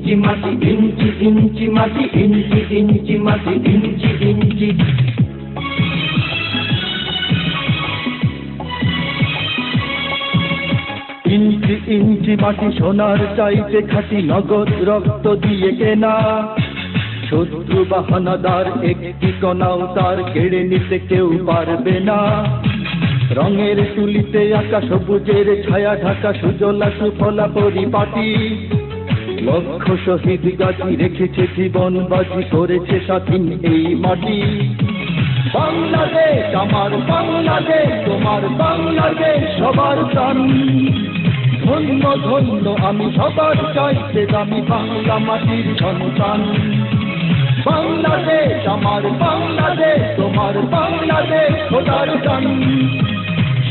ইঞ্চি মাটি, ইঞ্চি ইঞ্চি মাটি, ইঞ্চি ইঞ্চি মাটি, ইঞ্চি ইঞ্চি। ইঞ্চি ইঞ্চি মাটি সোনার চাইতে খাঁটি, নগদ রক্ত দিয়ে কেনা। শত্রু বাহানাদার একটি কণাও তার কেড়ে নিতে কেউ পারবে না। রঙের তুলিতে আঁকা সবুজের ছায়া ঢাকা সুজলা সুফলা পরিপাটি। লক্ষ শহীদ গাজী রেখেছে জীবন বাজি, করেছে স্বাধীন এই মাটি। বাংলাদেশ আমার বাংলাদেশ, তোমার বাংলাদেশ সবার প্রাণ। ধন্য ধন্য আমি সবার চাইতে দামি বাংলা মাটির সন্তান। বাংলাদেশ আমার বাংলাদেশ, তোমার বাংলাদেশ খোদার গান।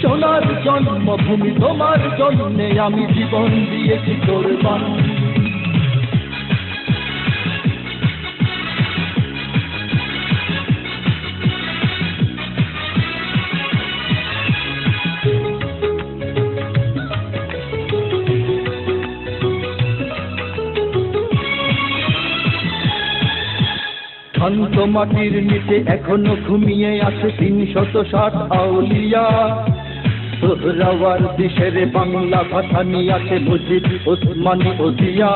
সোনার জন্মভূমি তোমার জন্যে আমি জীবন দিয়েছি কোরবান। শান্ত মাটির নিচে এখনো ঘুমিয়ে আছে ৩৬০ আউলিয়া। সোহরাওয়ার দেশের বাংলা ভাষা নিয়ে আছে মুজিব, ওসমানী ও জিয়া।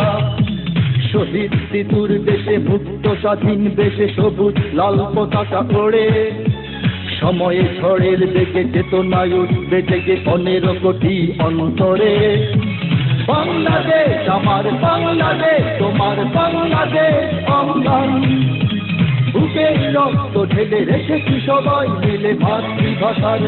শহীদ তিতুর দেশে মুক্ত স্বাধীন দেশে সবুজ লাল পতাকা ওড়ে। সময়ে ঝড়ের বেগে চেতনায় উঠবে জেগে ১৫ কোটি অন্তরে। বাংলাদেশ আমার বাংলাদেশ, তোমার বাংলাদেশ অঙ্গন। বুকের রক্ত ঢেলে রেখেছি সবাই মিলে মাতৃভাষার